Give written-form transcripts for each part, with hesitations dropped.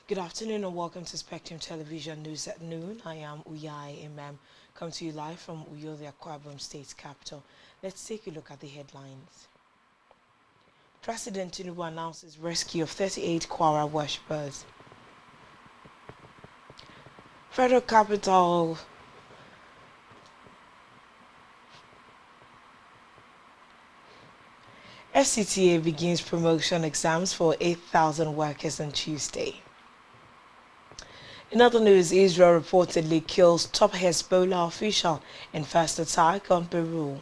Good afternoon and welcome to Spectrum Television News at noon. I am Uyai Imam, come to you live from Uyo, the Akwa Ibom State capital. Let's take a look at the headlines. President Tinubu announces rescue of 38 Kwara worshippers. Federal Capital FCTA begins promotion exams for 8,000 workers on Tuesday. In other news, Israel reportedly kills top Hezbollah official in first attack on Peru.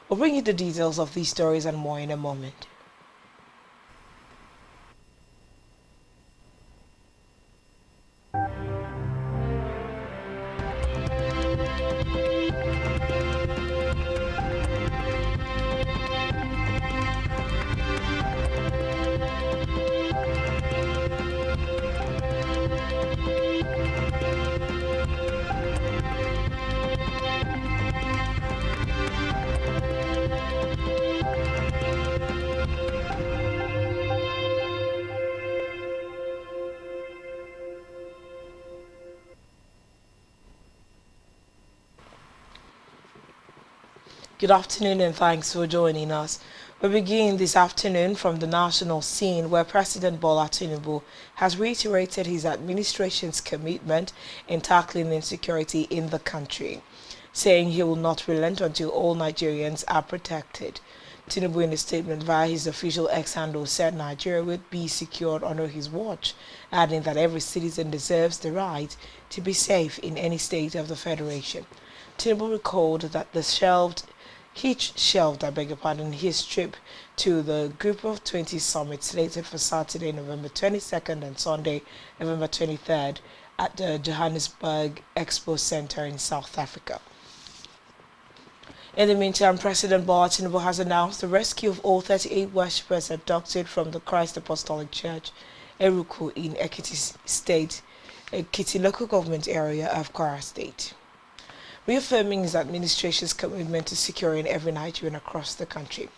We'll bring you the details of these stories and more in a moment. Good afternoon and thanks for joining us. We begin this afternoon from the national scene where President Bola Tinubu has reiterated his administration's commitment in tackling insecurity in the country, saying he will not relent until all Nigerians are protected. Tinubu, in a statement via his official X handle, said Nigeria would be secured under his watch, adding that every citizen deserves the right to be safe in any state of the Federation. Tinubu recalled that he shelved his trip to the Group of 20 summit slated for Saturday, November 22nd and Sunday, November 23rd at the Johannesburg Expo Center in South Africa. In the meantime, President Bola Tinubu has announced the rescue of all 38 worshippers abducted from the Christ Apostolic Church, Eruku, in Ekiti local government area of Kwara State, reaffirming his administration's commitment to securing every Nigerian across the country.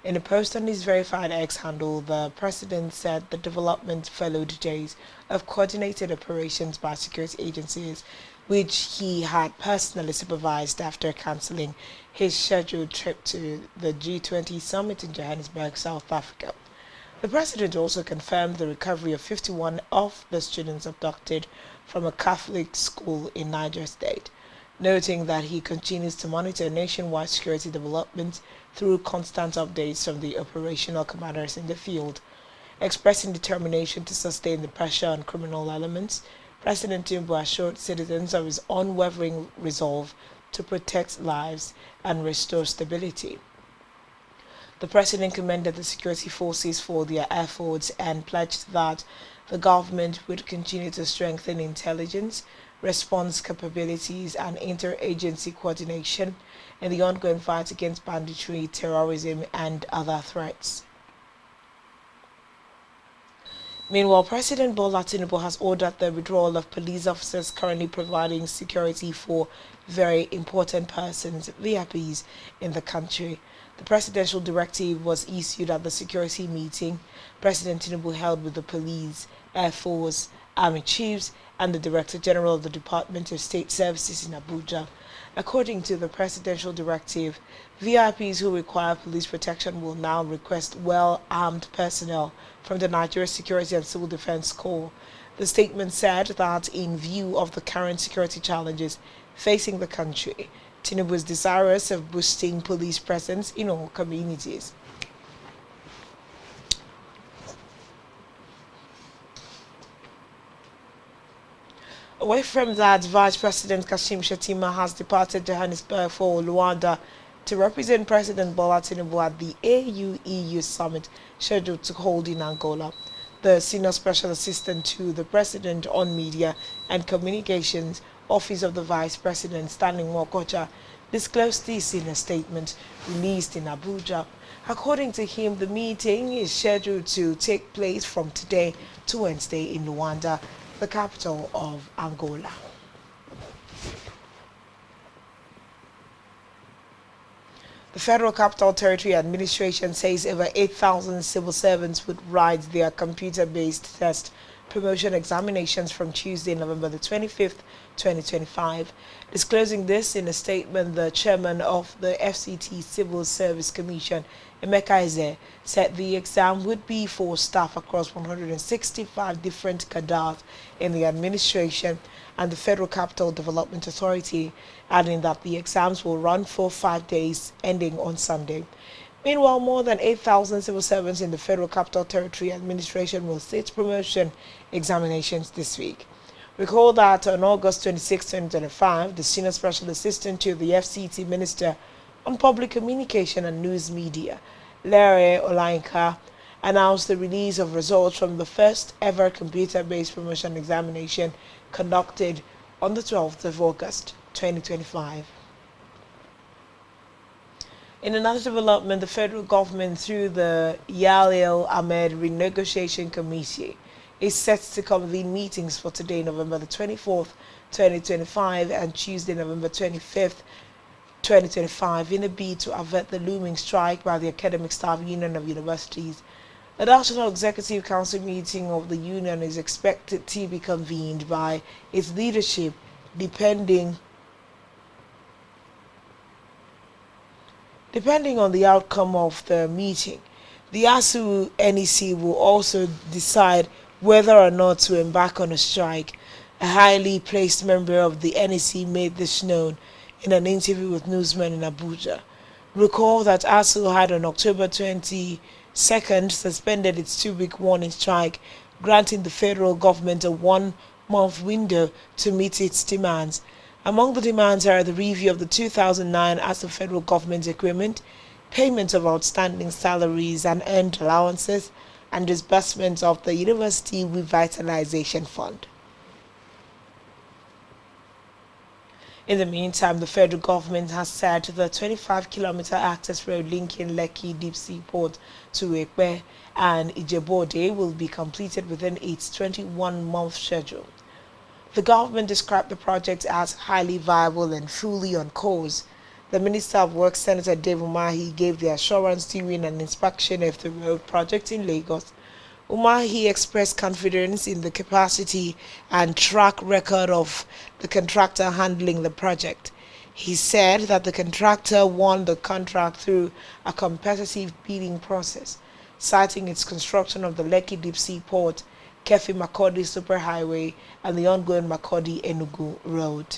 In a post on his verified X handle, the president said the development followed days of coordinated operations by security agencies, which he had personally supervised after cancelling his scheduled trip to the G20 summit in Johannesburg, South Africa. The president also confirmed the recovery of 51 of the students abducted from a Catholic school in Niger State, noting that he continues to monitor nationwide security developments through constant updates from the operational commanders in the field. Expressing determination to sustain the pressure on criminal elements, President Tinubu assured citizens of his unwavering resolve to protect lives and restore stability. The president commended the security forces for their efforts and pledged that the government would continue to strengthen intelligence, response capabilities and interagency coordination in the ongoing fight against banditry, terrorism and other threats. Meanwhile, President Bola Tinubu has ordered the withdrawal of police officers currently providing security for very important persons, VIPs, in the country. The presidential directive was issued at the security meeting President Tinubu held with the police, Air Force, Army chiefs, and the Director General of the Department of State Services in Abuja. According to the presidential directive, VIPs who require police protection will now request well-armed personnel from the Nigeria Security and Civil Defense Corps. The statement said that in view of the current security challenges facing the country, Tinubu is desirous of boosting police presence in all communities. Away from that, Vice President Kashim Shettima has departed Johannesburg for Luanda to represent President Bola Tinubu at the AU-EU summit scheduled to hold in Angola. The Senior Special Assistant to the President on Media and Communications, Office of the Vice President, Stanley Nwokocha, disclosed this in a statement released in Abuja. According to him, the meeting is scheduled to take place from today to Wednesday in Luanda, the capital of Angola. The Federal Capital Territory Administration says over 8,000 civil servants would write their computer-based test promotion examinations from Tuesday, November the 25th, 2025. Disclosing this in a statement, the chairman of the FCT Civil Service Commission, Emeka Eze, said the exam would be for staff across 165 different cadres in the administration and the Federal Capital Development Authority, adding that the exams will run for 5 days, ending on Sunday. Meanwhile, more than 8,000 civil servants in the Federal Capital Territory Administration will sit promotion examinations this week. Recall that on August 26, 2025, the Senior Special Assistant to the FCT Minister on Public Communication and News Media, Larry Olainka, announced the release of results from the first ever computer-based promotion examination conducted on the 12th of August, 2025. In another development, the federal government, through the Yalil Ahmed Renegotiation Committee, is set to convene meetings for today, November the 24th, 2025, and Tuesday, November 25th, 2025, in a bid to avert the looming strike by the Academic Staff Union of Universities. The National Executive Council meeting of the union is expected to be convened by its leadership, depending on the outcome of the meeting. The ASU NEC will also decide whether or not to embark on a strike. A highly placed member of the NEC made this known in an interview with newsmen in Abuja. Recall that ASU had on October 22nd suspended its 2-week warning strike, granting the federal government a 1-month window to meet its demands. Among the demands are the review of the 2009 ASU federal government agreement, payment of outstanding salaries and earned allowances, and disbursement of the University Revitalization Fund. In the meantime, the federal government has said the 25-kilometer access road linking Lekki Deep Sea Port to Ekpe and Ijebode will be completed within its 21-month schedule. The government described the project as highly viable and fully on course. The Minister of Works, Senator Dave Umahi, gave the assurance during an inspection of the road project in Lagos. Umahi expressed confidence in the capacity and track record of the contractor handling the project. He said that the contractor won the contract through a competitive bidding process, citing its construction of the Lekki Deep Sea Port, Kefi Makurdi Superhighway, and the ongoing Makurdi Enugu Road.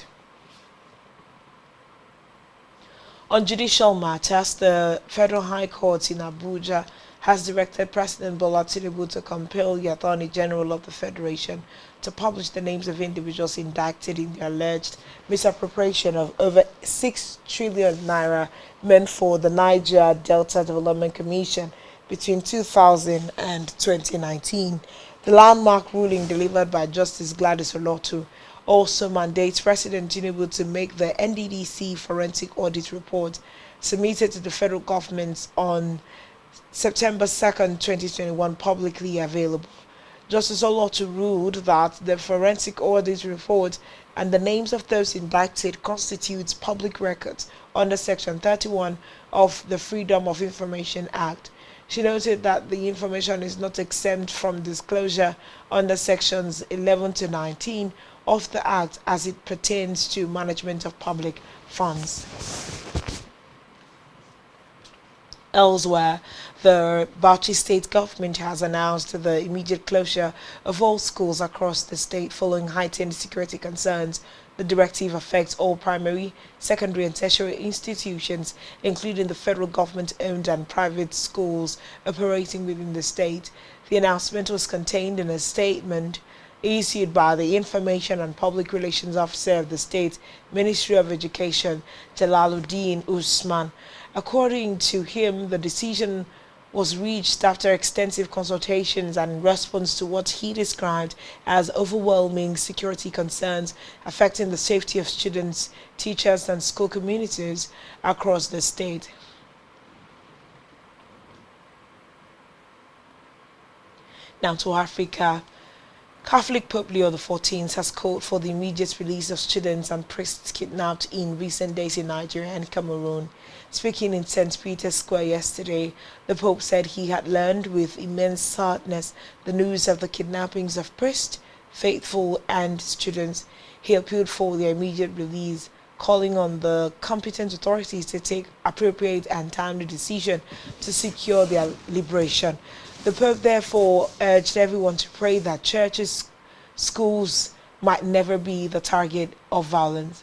On judicial matters, the Federal High Court in Abuja has directed President Bola Tinubu to compel the Attorney General of the Federation to publish the names of individuals indicted in the alleged misappropriation of over 6 trillion naira meant for the Niger Delta Development Commission between 2000 and 2019. The landmark ruling delivered by Justice Gladys Olotu also mandates President Tinubu to make the NDDC forensic audit report submitted to the federal government on September 2nd, 2021 publicly available. Justice Olotu ruled that the forensic audit report and the names of those indicted constitutes public records under Section 31 of the Freedom of Information Act. She noted that the information is not exempt from disclosure under Sections 11 to 19 of the Act as it pertains to management of public funds. Elsewhere, the Bauchi state government has announced the immediate closure of all schools across the state following heightened security concerns. The directive affects all primary, secondary and tertiary institutions, including the federal government-owned and private schools operating within the state. The announcement was contained in a statement issued by the Information and Public Relations Officer of the State Ministry of Education, Jalaluddin Usman. According to him, the decision was reached after extensive consultations and in response to what he described as overwhelming security concerns affecting the safety of students, teachers, and school communities across the state. Now to Africa. Catholic Pope Leo XIV has called for the immediate release of students and priests kidnapped in recent days in Nigeria and Cameroon. Speaking in St. Peter's Square yesterday, the Pope said he had learned with immense sadness the news of the kidnappings of priests, faithful and students. He appealed for their immediate release, calling on the competent authorities to take appropriate and timely decision to secure their liberation. The Pope therefore urged everyone to pray that churches, schools might never be the target of violence.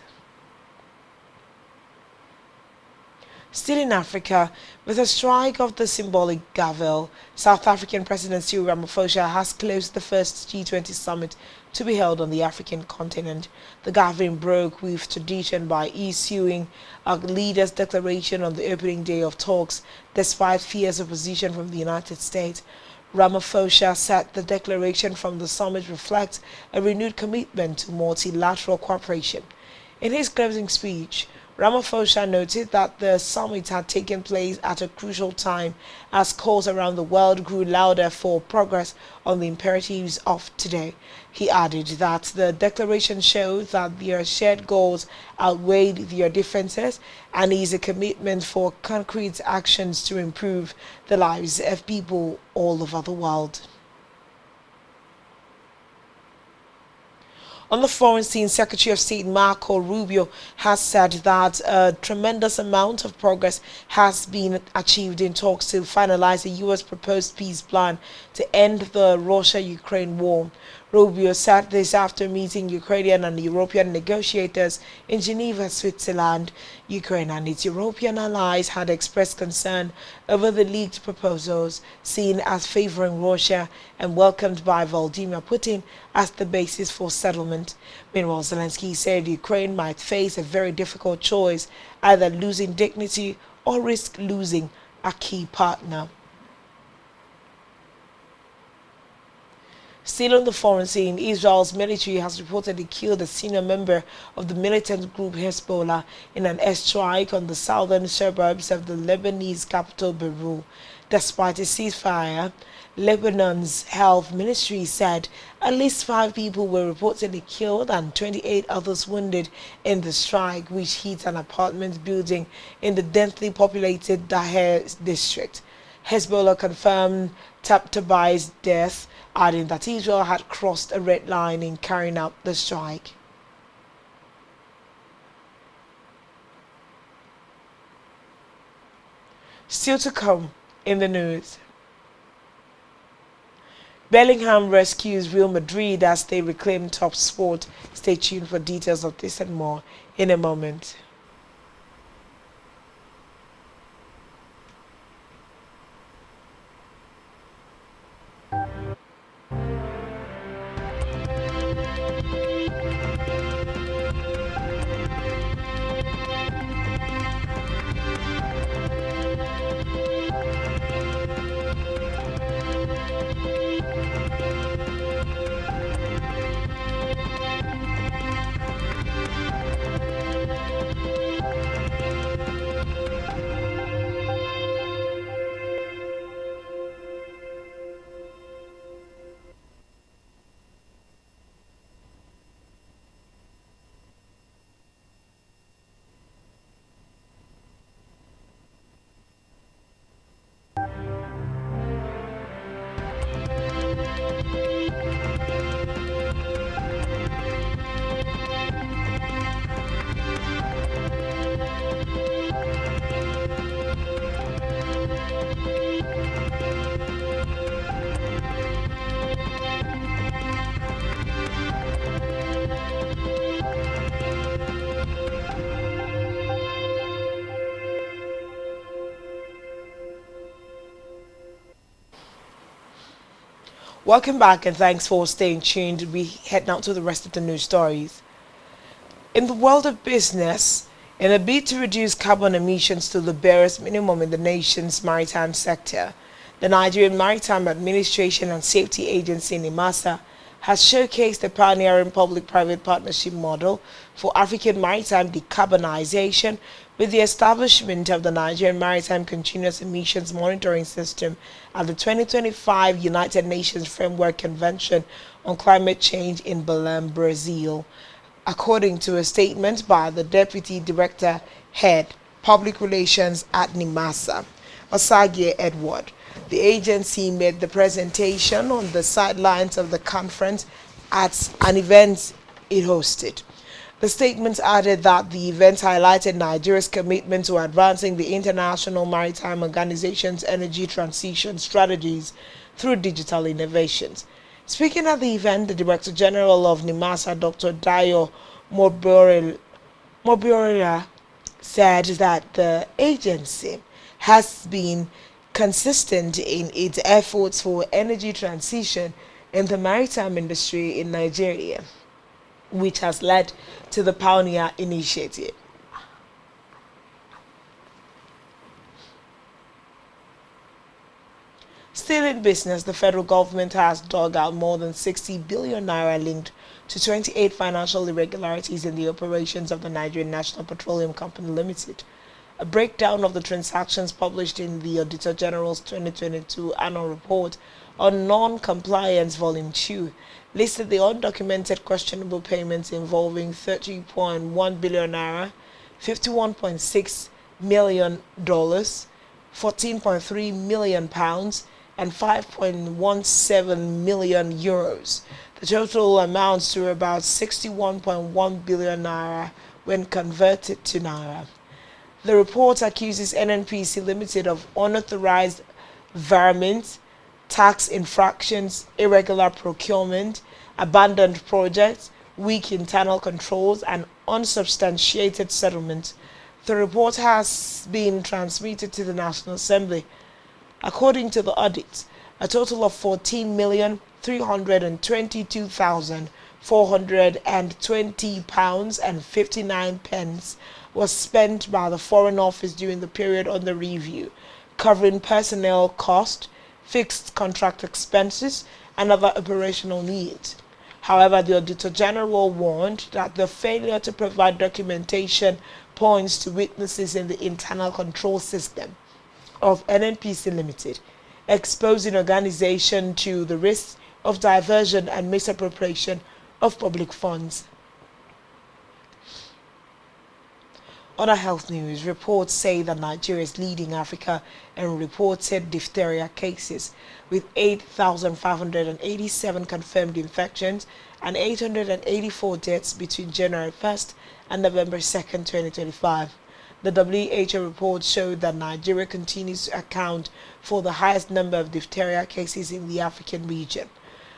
Still in Africa, with a strike of the symbolic gavel, South African President Cyril Ramaphosa has closed the first G20 summit to be held on the African continent. The gathering broke with tradition by issuing a leader's declaration on the opening day of talks, despite fierce opposition from the United States. Ramaphosa said the declaration from the summit reflects a renewed commitment to multilateral cooperation. In his closing speech, Ramaphosa noted that the summit had taken place at a crucial time as calls around the world grew louder for progress on the imperatives of today. He added that the declaration showed that their shared goals outweighed their differences and is a commitment for concrete actions to improve the lives of people all over the world. On the foreign scene, Secretary of State Marco Rubio has said that a tremendous amount of progress has been achieved in talks to finalize the U.S. proposed peace plan to end the Russia-Ukraine war. Rubio said this after meeting Ukrainian and European negotiators in Geneva, Switzerland. Ukraine and its European allies had expressed concern over the leaked proposals, seen as favoring Russia and welcomed by Vladimir Putin as the basis for settlement. Meanwhile, Zelensky said Ukraine might face a very difficult choice, either losing dignity or risk losing a key partner. Still on the foreign scene, Israel's military has reportedly killed a senior member of the militant group Hezbollah in an airstrike on the southern suburbs of the Lebanese capital Beirut. Despite a ceasefire, Lebanon's health ministry said at least 5 people were reportedly killed and 28 others wounded in the strike, which hit an apartment building in the densely populated Daher district. Hezbollah confirmed Tabtabai's death, adding that Israel had crossed a red line in carrying out the strike. Still to come in the news. Bellingham rescues Real Madrid as they reclaim top spot. Stay tuned for details of this and more in a moment. Welcome back and thanks for staying tuned. We head now to the rest of the news stories. In the world of business, in a bid to reduce carbon emissions to the barest minimum in the nation's maritime sector, the Nigerian Maritime Administration and Safety Agency (NIMASA) has showcased a pioneering public-private partnership model for African maritime decarbonization With the establishment of the Nigerian Maritime Continuous Emissions Monitoring System at the 2025 United Nations Framework Convention on Climate Change in Belém, Brazil, according to a statement by the Deputy Director Head, Public Relations at NIMASA, Osagie Edward. The agency made the presentation on the sidelines of the conference at an event it hosted. The statement added that the event highlighted Nigeria's commitment to advancing the International Maritime Organization's energy transition strategies through digital innovations. Speaking at the event, the Director General of NIMASA, Dr. Dayo Mobiora, said that the agency has been consistent in its efforts for energy transition in the maritime industry in Nigeria, which has led to the Pioneer Initiative. Still in business, the federal government has dug out more than 60 billion naira linked to 28 financial irregularities in the operations of the Nigerian National Petroleum Company Limited. A breakdown of the transactions published in the Auditor General's 2022 Annual Report on Non-Compliance Volume 2 listed the undocumented questionable payments involving 30.1 billion naira, $51.6 million, 14.3 million pounds, and 5.17 million euros. The total amounts to about 61.1 billion naira when converted to naira. The report accuses NNPC Limited of unauthorized environment, tax infractions, irregular procurement, abandoned projects, weak internal controls, and unsubstantiated settlements. The report has been transmitted to the National Assembly. According to the audit, a total of 14,322,420 pounds and 59 pence was spent by the Foreign Office during the period under review, covering personnel cost, fixed contract expenses, and other operational needs. However, the Auditor General warned that the failure to provide documentation points to weaknesses in the internal control system of NNPC Limited, exposing organization to the risks of diversion and misappropriation of public funds. Other health news reports say that Nigeria is leading Africa in reported diphtheria cases, with 8,587 confirmed infections and 884 deaths between January 1st and November 2nd, 2025. The WHO report showed that Nigeria continues to account for the highest number of diphtheria cases in the African region.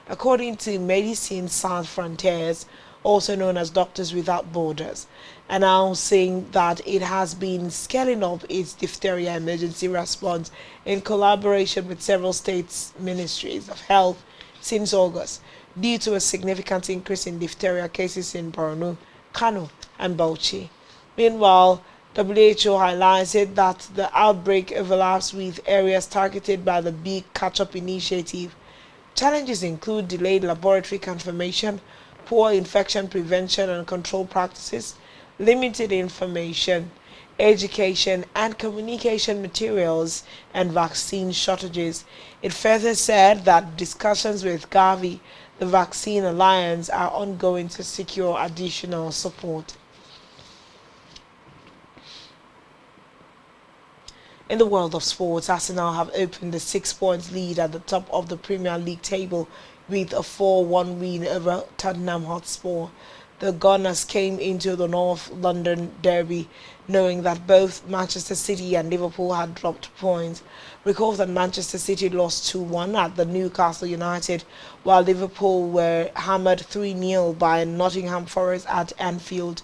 According to Médecins Sans Frontières, also known as Doctors Without Borders, announcing that it has been scaling up its diphtheria emergency response in collaboration with several states' ministries of health since August, due to a significant increase in diphtheria cases in Borno, Kano, and Bauchi. Meanwhile, WHO highlighted that the outbreak overlaps with areas targeted by the Big Catch-up Initiative. Challenges include delayed laboratory confirmation, poor infection prevention and control practices, limited information, education and communication materials, and vaccine shortages. It further said that discussions with Gavi, the Vaccine Alliance, are ongoing to secure additional support. In the world of sports, Arsenal have opened a 6-point lead at the top of the Premier League table with a 4-1 win over Tottenham Hotspur. The Gunners came into the North London derby knowing that both Manchester City and Liverpool had dropped points. Recall that Manchester City lost 2-1 at the Newcastle United, while Liverpool were hammered 3-0 by Nottingham Forest at Anfield.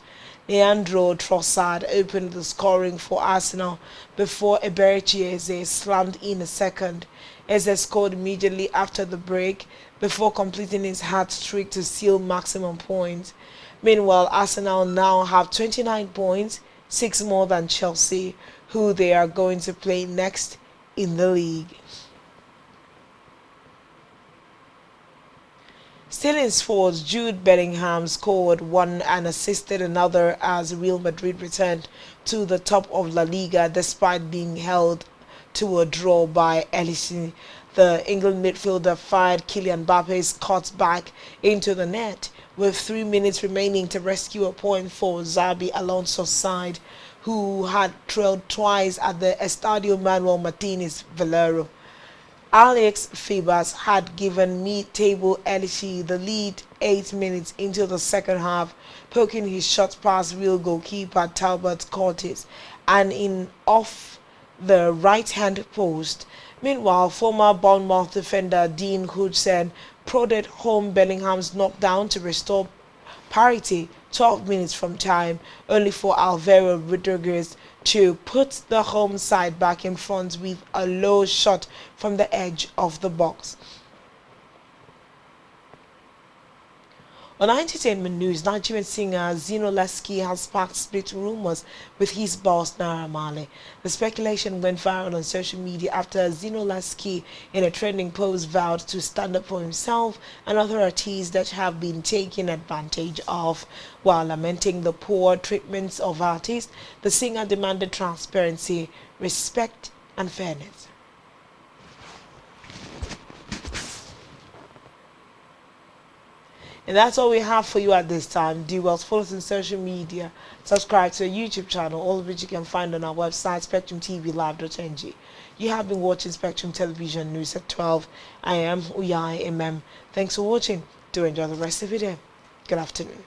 Leandro Trossard opened the scoring for Arsenal before Eberechi Eze slammed in a second. Eze scored immediately after the break before completing his hat-trick to seal maximum points. Meanwhile, Arsenal now have 29 points, 6 more than Chelsea, who they are going to play next in the league. Still in sports, Jude Bellingham scored one and assisted another as Real Madrid returned to the top of La Liga despite being held to a draw by Elise. The England midfielder fired Kylian Mbappe's cutback into the net with 3 minutes remaining to rescue a point for Xabi Alonso's side, who had trailed twice at the Estadio Manuel Martinez Valero. Alex Febas had given mid-table Elche the lead 8 minutes into the second half, poking his shot past Real goalkeeper Talbot Cortes and in off the right-hand post. Meanwhile, former Bournemouth defender Dean Hudson prodded home Bellingham's knockdown to restore parity 12 minutes from time, only for Alvaro Rodriguez to put the home side back in front with a low shot from the edge of the box. On entertainment news, Nigerian singer Zino Leski has sparked split rumors with his boss Naira Marley. The speculation went viral on social media after Zino Leski, in a trending post, vowed to stand up for himself and other artists that have been taken advantage of. While lamenting the poor treatments of artists, the singer demanded transparency, respect, and fairness. And that's all we have for you at this time. Do well to follow us on social media, subscribe to our YouTube channel, all of which you can find on our website, spectrumtvlive.ng. You have been watching Spectrum Television News at 12. I am Uyai MM. Thanks for watching. Do enjoy the rest of your day. Good afternoon.